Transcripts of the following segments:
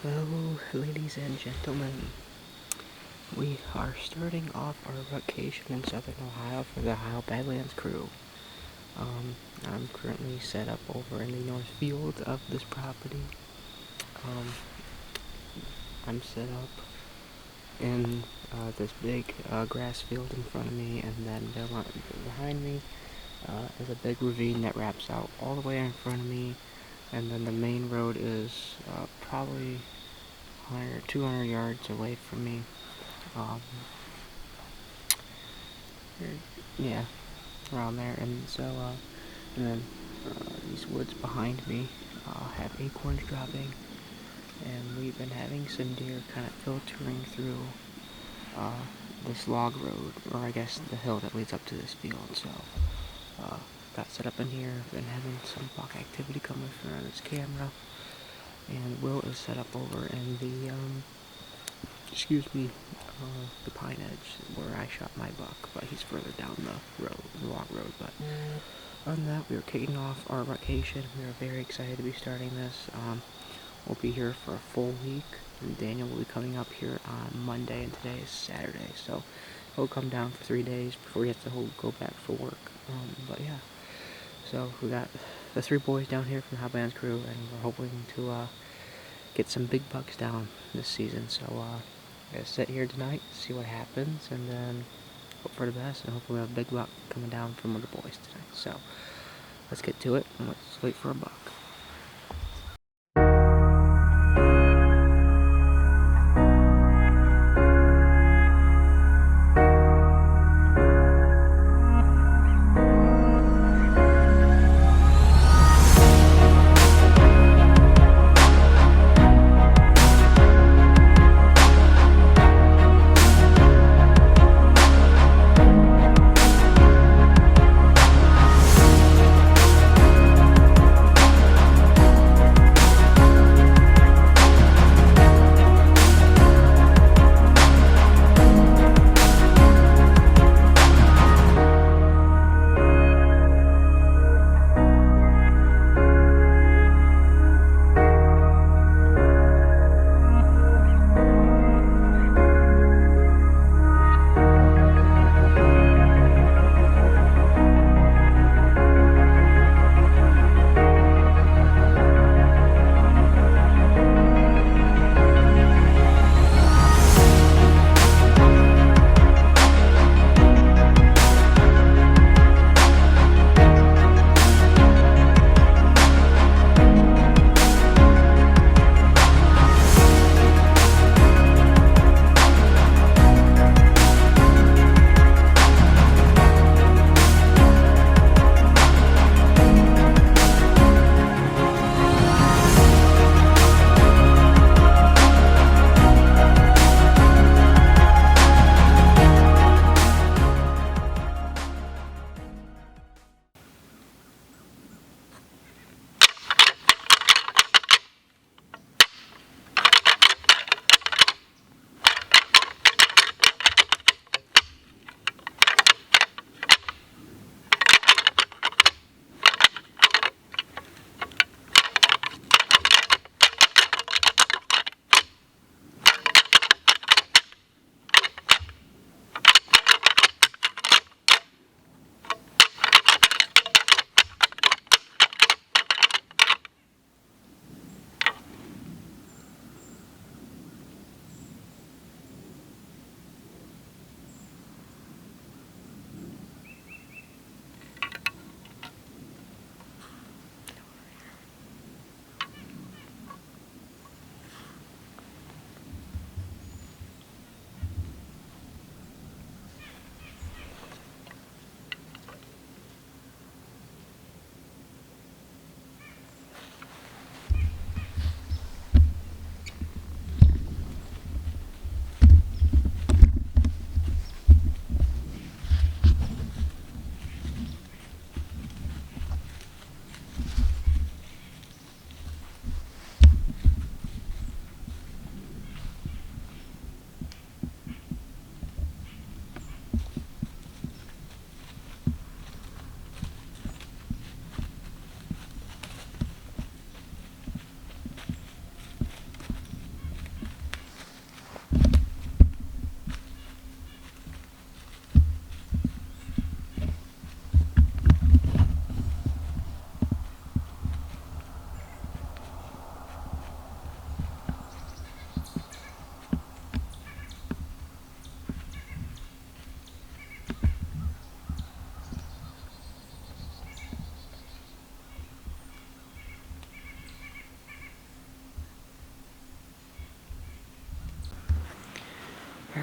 Hello, ladies and gentlemen. We are starting off our vacation in southern Ohio for the Ohio Badlands crew. I'm currently set up over in the north field of this property. I'm set up in this big grass field in front of me, and then behind me is a big ravine that wraps out all the way in front of me, and then the main road is probably 100 200 yards away from me. Yeah, around there. And so, and then these woods behind me have acorns dropping, and we've been having some deer kind of filtering through this log road, or I guess the hill that leads up to this field. So, got set up in here, been having some buck activity coming from this camera, and Will is set up over in the the pine edge where I shot my buck, but he's further down the road, the log road. But other than that, we are kicking off our vacation. We are very excited to be starting this. We'll be here for a full week, and Daniel will be coming up here on Monday, and today is Saturday, so he'll come down for 3 days before he has to go back for work. But yeah, so we got the 3 boys down here from the Hot Bands crew, and we're hoping to get some big bucks down this season. So I'm gonna sit here tonight, see what happens, and then hope for the best, and hopefully we have a big buck coming down from one of the boys tonight. So let's get to it, and let's wait for a buck.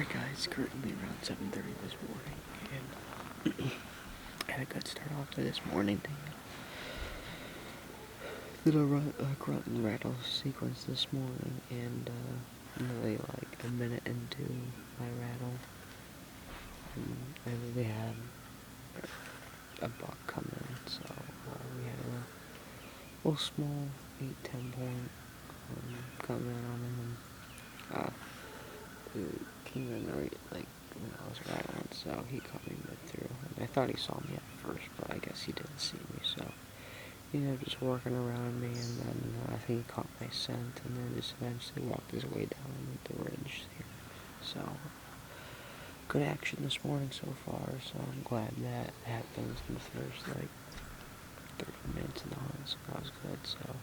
Alright guys, currently around 7:30 this morning, and I had a good start off to this morning. Did a grunt and rattle sequence this morning, and nearly like a minute into my rattle, I really had a buck come in, so we had a little small 8-10 point come in on him. It came in right like when I was rattling, so he caught me mid through. And I thought he saw me at first, but I guess he didn't see me, so he ended up just working around me, and then I think he caught my scent, and then just eventually walked his way down the ridge here. So good action this morning so far, so I'm glad that happens in the first like 30 minutes of the hunt, so that was good. So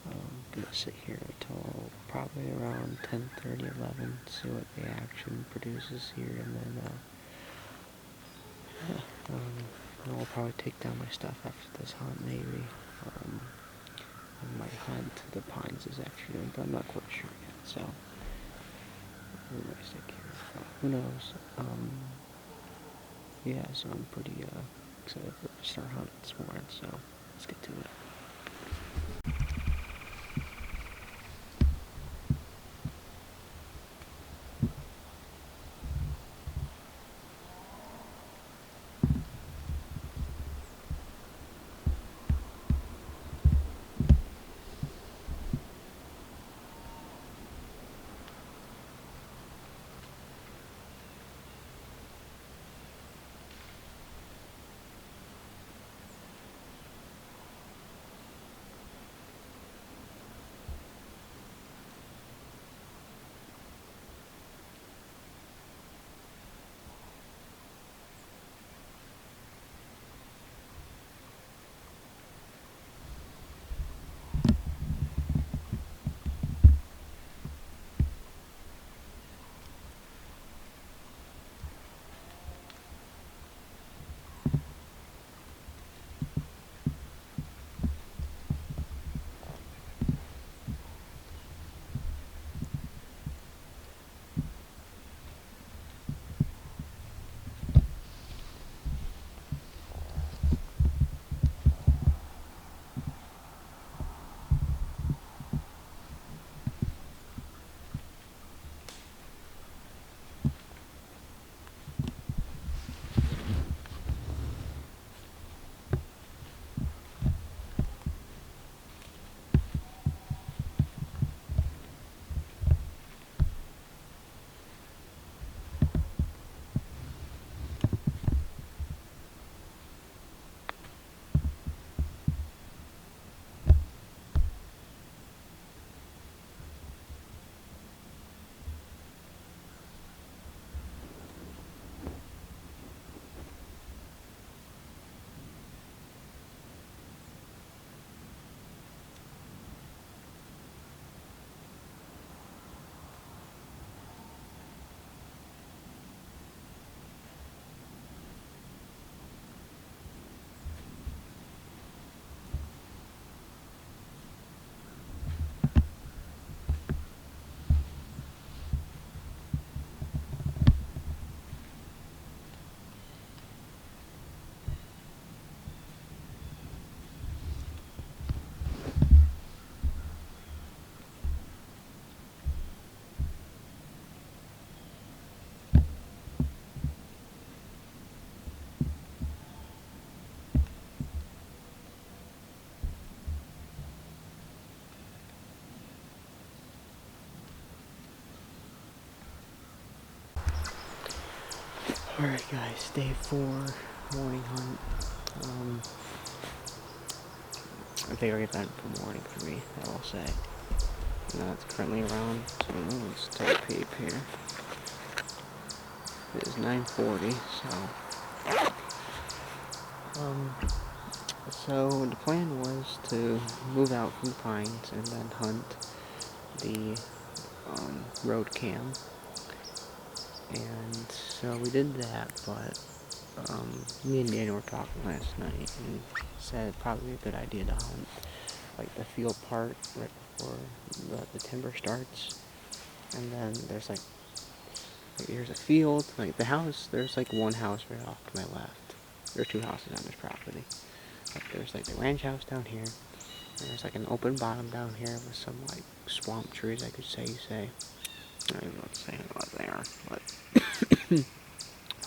I'm gonna sit here until probably around 10:30, 11, see what the action produces here, and then I'll probably take down my stuff after this hunt, maybe. My hunt to the pines this afternoon, but I'm not quite sure yet, so we might stick here. Who knows? Yeah, so I'm pretty excited for the start hunt this morning, so let's get to it. Alright guys, day 4, morning hunt. A very eventful morning for me, I will say. It's currently around, so let's take a peep here. It is 9:40, so the plan was to move out from Pines and then hunt the road cam. And so we did that, but me and Daniel were talking last night and said it'd probably be a good idea to hunt like the field part right before the timber starts. And then there's like like, here's a field. Like the house, there's like one house right off to my left. There are two houses on this property. Like, there's like the ranch house down here. And there's like an open bottom down here with some like swamp trees, I could say. I don't even know what to say about there, but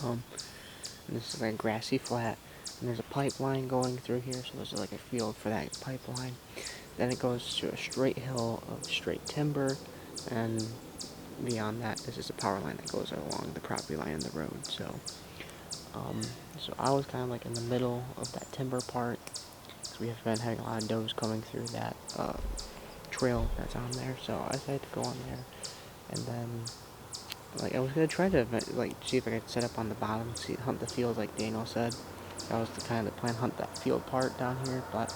and this is like a grassy flat, and there's a pipeline going through here, so there's like a field for that pipeline. Then it goes to a straight hill of straight timber, and beyond that, this is a power line that goes along the property line and the road. So I was kind of like in the middle of that timber part, because we have been having a lot of does coming through that trail that's on there. So I decided to go on there, and then like I was gonna try to like see if I could set up on the bottom, hunt the field like Daniel said. That was the kind of the plan, hunt that field part down here, but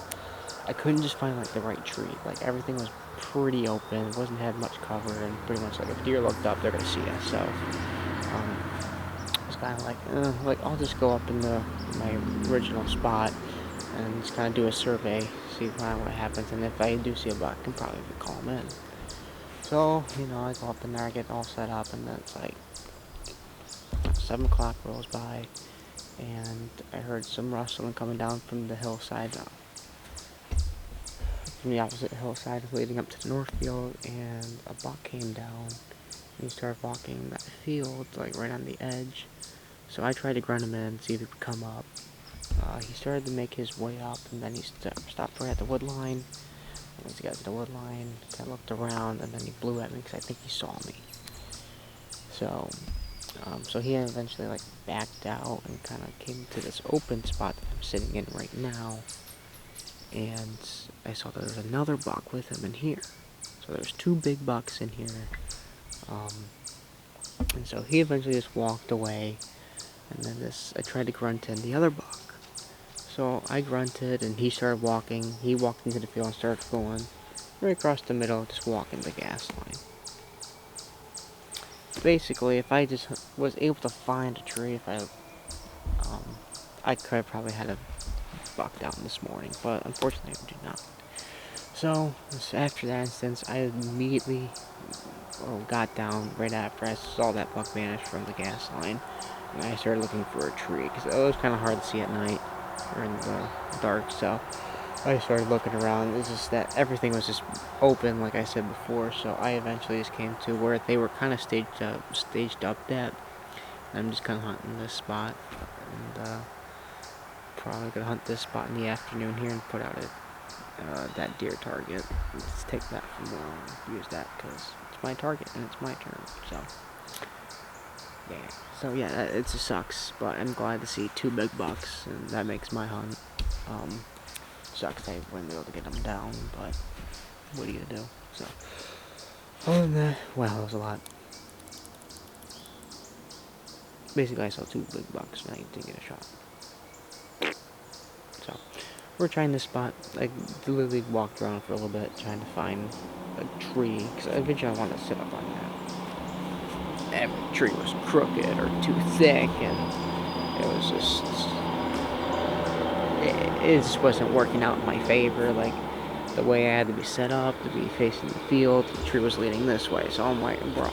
I couldn't just find like the right tree. Like everything was pretty open, it wasn't had much cover, and pretty much like if deer looked up, they're gonna see us. So it's kind of like I'll just go up in my original spot and just kind of do a survey, see what happens, and if I do see a buck, I can probably call him in. So, I go up in there, I get all set up, and then it's like 7 o'clock rolls by, and I heard some rustling coming down from the hillside, from the opposite hillside leading up to the north field, and a buck came down, and he started walking that field, like right on the edge. So I tried to grunt him in, see if he would come up. He started to make his way up, and then he stopped right at the wood line. Once he got to the wood line, kind of looked around, and then he blew at me because I think he saw me. So he eventually like backed out and kind of came to this open spot that I'm sitting in right now. And I saw that there was another buck with him in here. So there's 2 big bucks in here. And so he eventually just walked away. And then I tried to grunt in the other buck. So I grunted, and he started walking. He walked into the field and started going right across the middle, just walking the gas line. Basically, if I just was able to find a tree, I could have probably had a buck down this morning, but unfortunately I did not. So after that instance, I immediately got down right after I saw that buck vanish from the gas line, and I started looking for a tree, because it was kind of hard to see at night, or in the dark, so I started looking around. It's just that everything was just open, like I said before, so I eventually just came to where they were kind of staged up at. I'm just kind of hunting this spot, and probably gonna hunt this spot in the afternoon here and put out that deer target. Let's take that from there and use that, because it's my target and it's my turn. So yeah, it just sucks, but I'm glad to see 2 big bucks, and that makes my hunt. Sucks I wasn't able to get them down, but what are you gonna do? So other than that, wow, that was a lot. Basically, I saw 2 big bucks and I didn't get a shot. So we're trying this spot. I literally walked around for a little bit trying to find a tree, because eventually I wanted to sit up on that. Every tree was crooked or too thick, and it was just it just wasn't working out in my favor. Like the way I had to be set up to be facing the field, the tree was leaning this way, so I'm like, bro,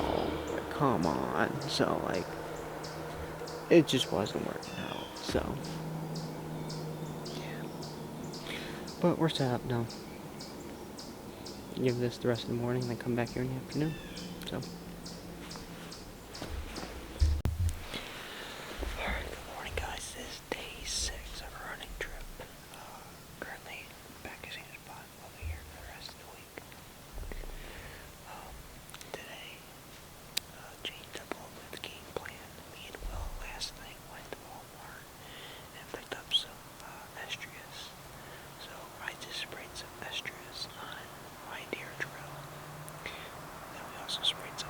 like, come on. So like it just wasn't working out. So but we're set up now. Give this the rest of the morning, then come back here in the afternoon. So alright, good morning guys. This is day 6 of our running trip. Currently practicing a spot over here for the rest of the week. Today, changed up a little bit of the game plan. Me and Will last night went to Walmart and picked up some estrius. So I just sprayed some estrius on my deer drill. Then we also sprayed some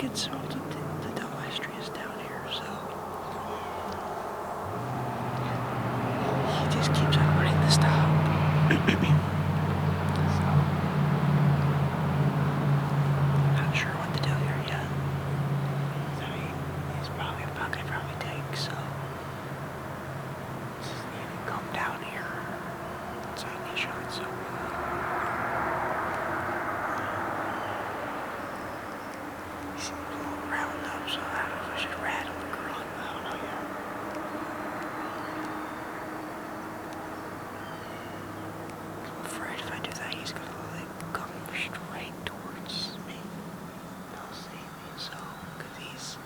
can smell the Delmestrius down here, so he just keeps on wanting to stop. So, not sure what to do here yet. I mean, he's probably a buck I'd probably take, so just need to come down here. So I need shot, so. Round up, so I don't know if I should rattle the girl. I don't know yet. I'm afraid if I do that, he's gonna like come straight towards me. He'll see me, so, cause he's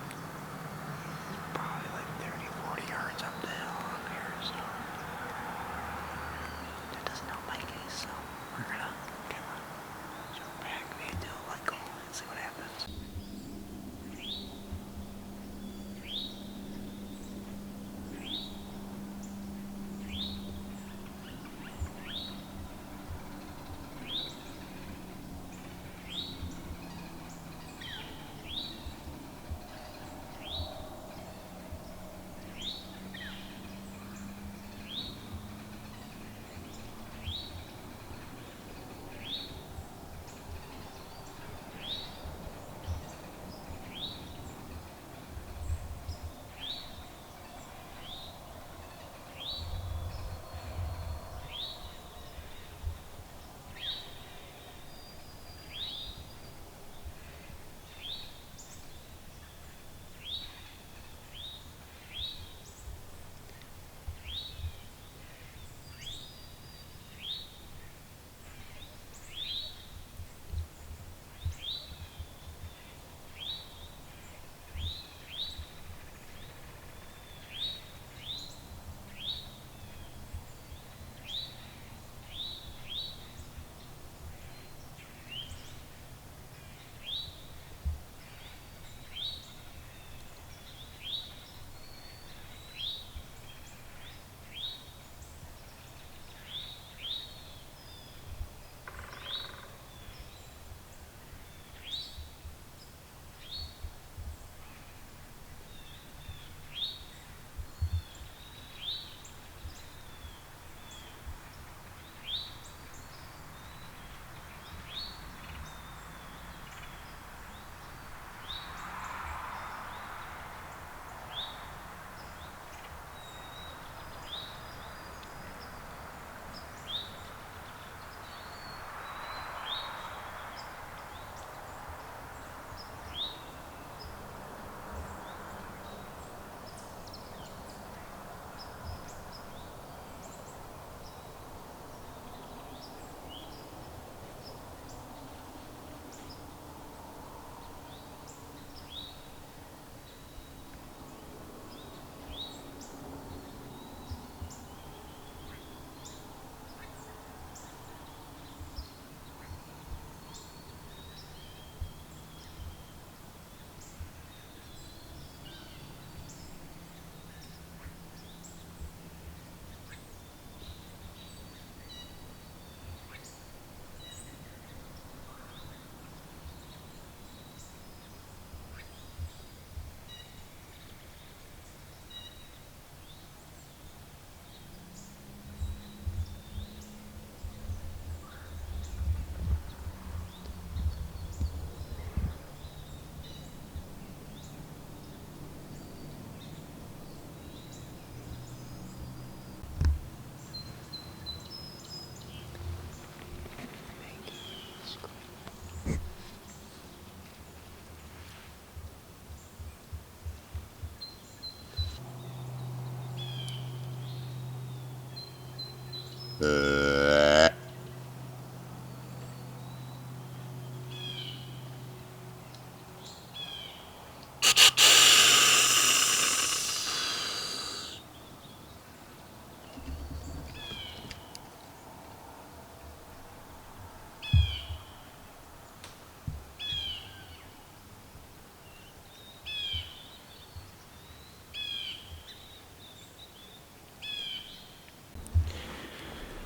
probably like 30, 40 yards up the hill up here, so that doesn't help my case, so we're gonna kind of jump back, maybe do a light call and see what happens.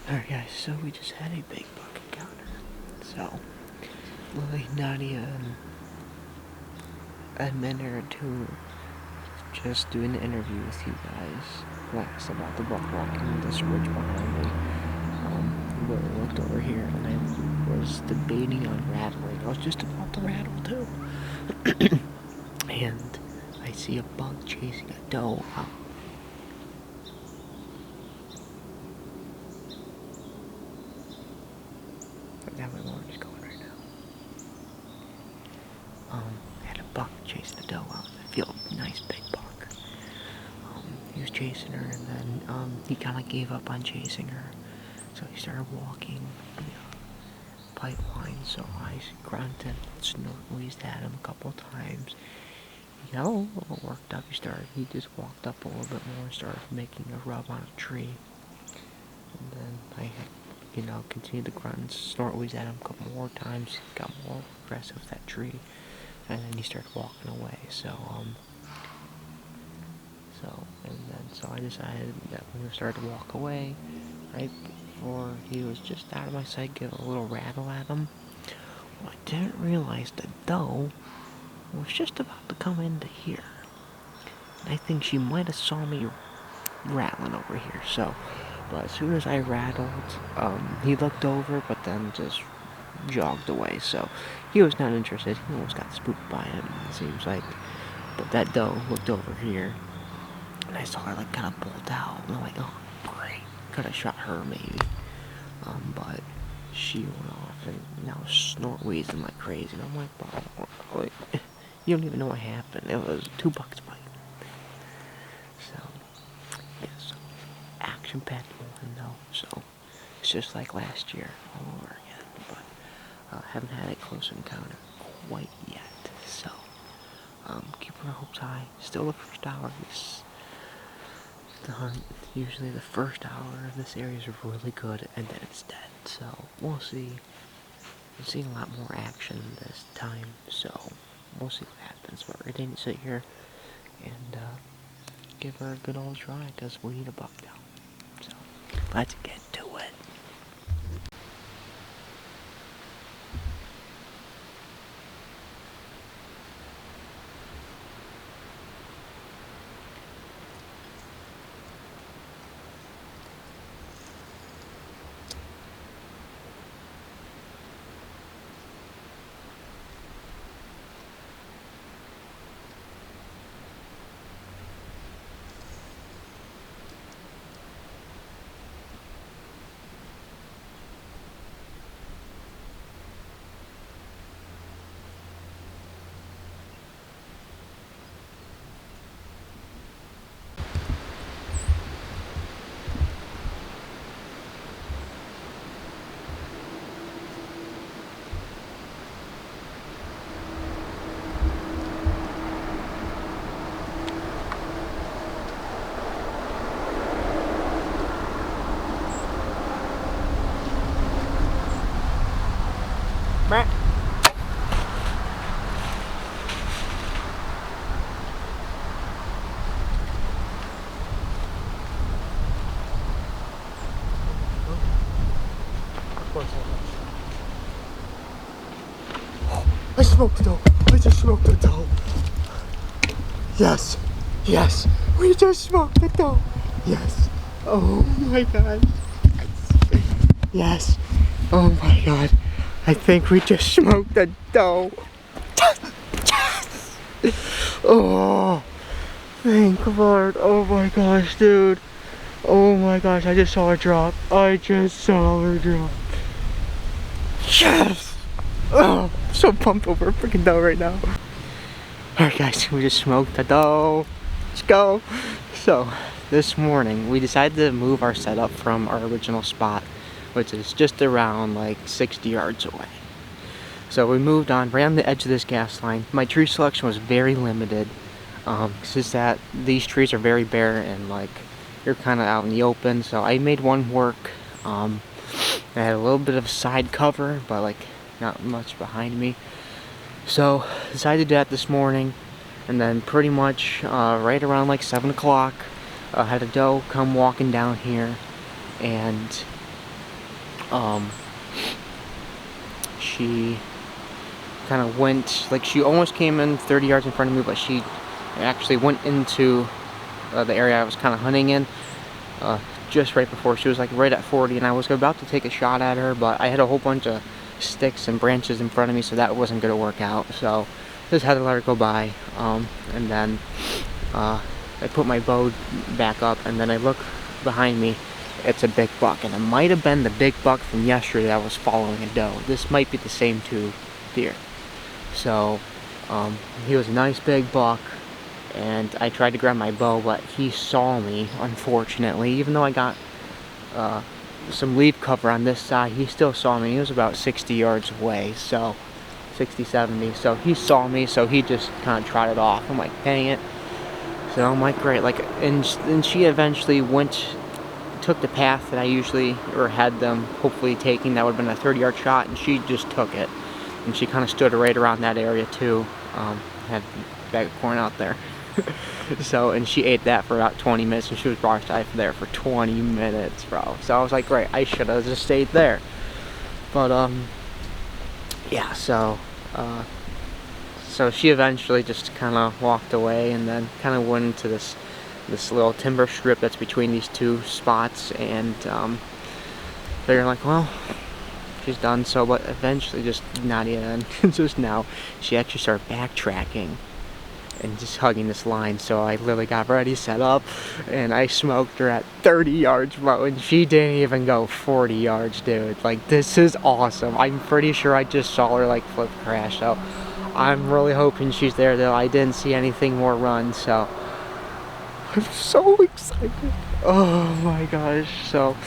Alright guys, so we just had a big buck encounter. So, Lily, Nadia, and a minute or two just doing an interview with you guys last about the buck walking this ridge behind me. I looked over here and I was debating on rattling. I was just about to rattle too. And I see a buck chasing a doe out. Now my alarm is going right now. I had a buck chasing a doe out in the field. Nice big buck. He was chasing her, and then he kind of gave up on chasing her. So he started walking the pipeline. So I grunted, snorted at him a couple times. He got a little worked up. He just walked up a little bit more and started making a rub on a tree. And then I had, continued to grunt and snort wheeze at him a couple more times. He got more aggressive with that tree. And then he started walking away. So I decided that when we started to walk away, right before he was just out of my sight, give a little rattle at him. Well, I didn't realize the doe was just about to come into here. And I think she might have saw me rattling over here. So, but as soon as I rattled, he looked over, but then just jogged away. So he was not interested. He almost got spooked by it, it seems like. But that doe looked over here, and I saw her like kind of bolt out. And I'm like, oh great, could have shot her maybe. But she went off and now snort wheezing like crazy. And I'm like, wow, you don't even know what happened. It was 2 bucks fighting. So yeah, so action-packed morning though. So it's just like last year all over again. But haven't had a close encounter quite yet. So keeping our hopes high. Still the first hour. The hunt, usually the first hour of this area is really good, and then it's dead. So we'll see. I'm seeing a lot more action this time, so we'll see what happens. But we're going to sit here and give her a good old try, because we need a buck down. So let's get to it. Brett. I smoked the dough. I just smoked the dough. Yes. Yes. We just smoked the dough. Yes. Oh my god. Yes. Oh my god. I think we just smoked the dough. Yes. Oh. Thank Lord. Oh my gosh, dude. Oh my gosh, I just saw her drop. I just saw her drop. Yes. Oh, I'm so pumped over a freaking dough right now. Alright guys, we just smoked the dough. Let's go. So, this morning we decided to move our setup from our original spot, which is just around like 60 yards away. So we moved on right on the edge of this gas line. My tree selection was very limited. It's that these trees are very bare and like you're kind of out in the open. So I made one work. I had a little bit of side cover, but like not much behind me. So decided to do that this morning, and then pretty much right around like 7 o'clock, had a doe come walking down here, and she kind of went, like she almost came in 30 yards in front of me, but she actually went into the area I was kind of hunting in just right before. She was like right at 40, and I was about to take a shot at her, but I had a whole bunch of sticks and branches in front of me, so that wasn't going to work out. So just had to let her go by, and then I put my bow back up, and then I look behind me. It's a big buck, and it might have been the big buck from yesterday that was following a doe. This might be the same two deer. So he was a nice big buck, and I tried to grab my bow, but he saw me, unfortunately. Even though I got some leaf cover on this side, he still saw me. He was about 60 yards away, so 60, 70. So he saw me, so he just kind of trotted off. I'm like, dang it. So I'm like, great. Like, and she eventually took the path that I usually, or had them hopefully taking. That would have been a 30-yard shot, and she just took it. And she kind of stood right around that area too. Had a bag of corn out there. So, and she ate that for about 20 minutes, and she was broadside there for 20 minutes, bro. So I was like, great, I should have just stayed there. But yeah, so she eventually just kind of walked away, and then kind of went into this little timber strip that's between these two spots, and they're like, well, she's done. So, but eventually, just not even, just now, she actually started backtracking and just hugging this line. So I literally got ready, set up, and I smoked her at 30 yards, bro, and she didn't even go 40 yards, dude. Like, this is awesome. I'm pretty sure I just saw her like flip crash, so I'm really hoping she's there, though. I didn't see anything more run, so I'm so excited. Oh my gosh. So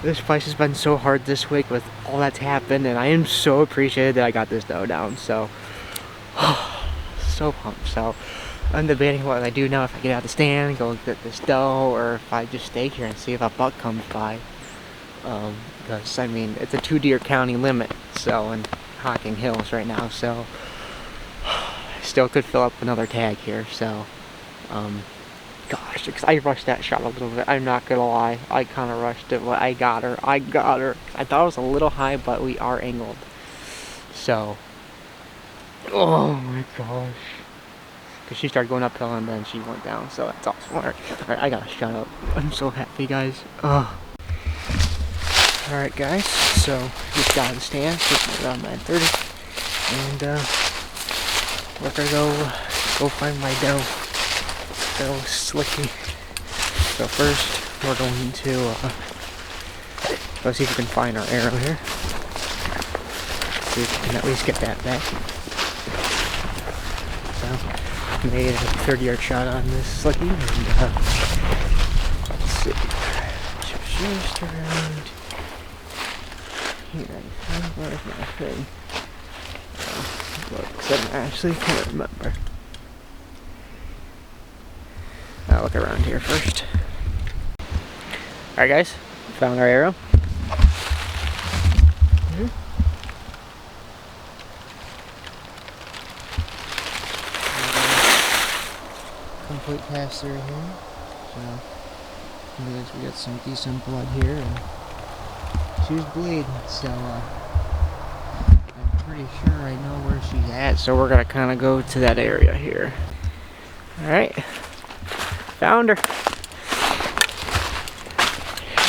this place has been so hard this week with all that's happened, and I am so appreciated that I got this doe down. So so pumped. So I'm debating what I do now, if I get out the stand and go get this doe, or if I just stay here and see if a buck comes by. Because I mean, it's a 2 deer county limit, so in Hocking Hills right now, so still could fill up another tag here. So gosh, because I rushed that shot a little bit. I'm not gonna lie, I kind of rushed it, but I got her. I thought it was a little high, but we are angled. So, oh my gosh, because she started going uphill and then she went down. So that's awesome. All right, I gotta shut up. I'm so happy, guys. All right, guys. So just got the stand. It's around 9:30, and we're gonna go find my doe. So slicky. So first, we're going to let's see if we can find our arrow here. See if we can at least get that back. So made a 30-yard shot on this slicky, and let's see. Just around here. Where's my thing? Look, I actually can't remember. I'll look around here first. Alright, guys, found our arrow. Complete pass through here. So we got some decent blood here, and she was bleeding, so I'm pretty sure I know where she's at, so we're gonna kinda go to that area here. Alright. Found her.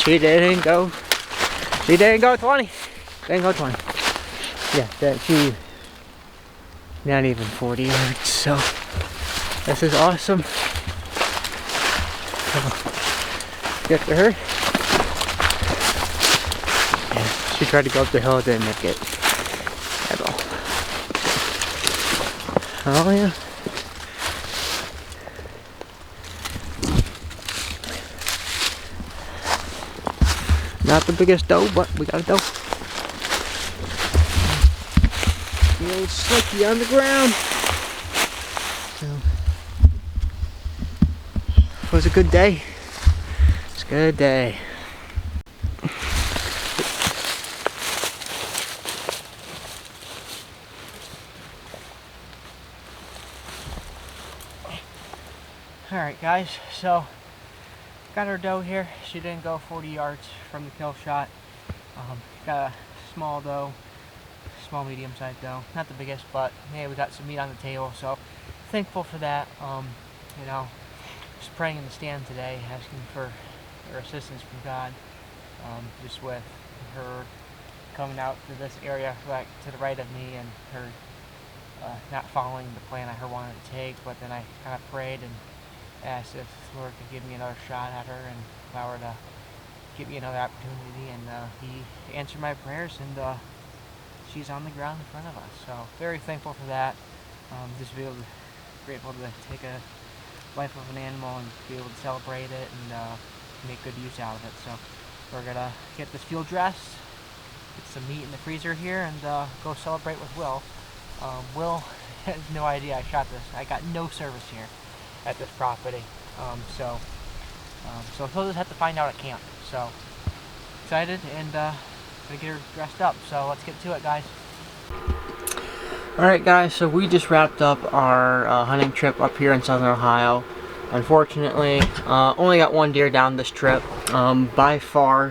She didn't go 20. Didn't go 20. Yeah, she not even 40 yards, so this is awesome. Get to her. Yeah, she tried to go up the hill, didn't make it at all. Oh yeah. Not the biggest doe, but we got a doe. The old slicky on the ground. So, it was a good day. It's a good day. Alright guys, so got our doe here. She didn't go 40 yards from the kill shot. Got a small doe, small medium-sized doe, not the biggest, but hey, we got some meat on the table, so thankful for that. You know, just praying in the stand today, asking for her assistance from God, just with her coming out to this area like to the right of me and her not following the plan I wanted to take. But then I kind of prayed and asked if the Lord could give me another shot at her and allow her to give me another opportunity, and He answered my prayers, and she's on the ground in front of us. So very thankful for that. Just grateful to take a life of an animal and be able to celebrate it and make good use out of it. So we're gonna get this field dressed, get some meat in the freezer here, and go celebrate with Will. Will has no idea I shot this. I got no service here at this property, so he'll just have to find out at camp. So excited and gonna get her dressed up. So let's get to it, guys. Alright guys, so we just wrapped up our hunting trip up here in southern Ohio. Unfortunately, only got one deer down this trip. By far,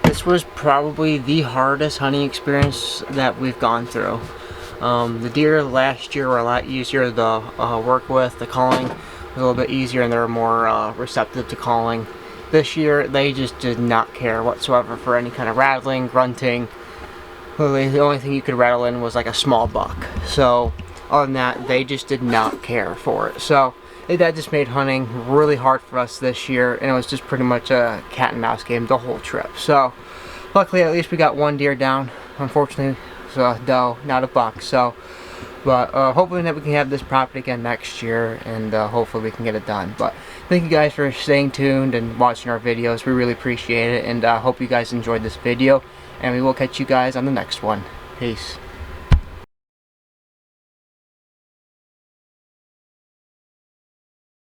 this was probably the hardest hunting experience that we've gone through. The deer last year were a lot easier to work with. The calling was a little bit easier and they were more receptive to calling. This year, they just did not care whatsoever for any kind of rattling, grunting. Literally, the only thing you could rattle in was like a small buck. So, other than that, they just did not care for it. So, that just made hunting really hard for us this year, and it was just pretty much a cat and mouse game the whole trip. So, luckily, at least we got one deer down. Unfortunately, it's a doe, not a buck. So, but hopefully that we can have this property again next year, and hopefully we can get it done. But thank you guys for staying tuned and watching our videos. We really appreciate it, and hope you guys enjoyed this video. And we will catch you guys on the next one. Peace.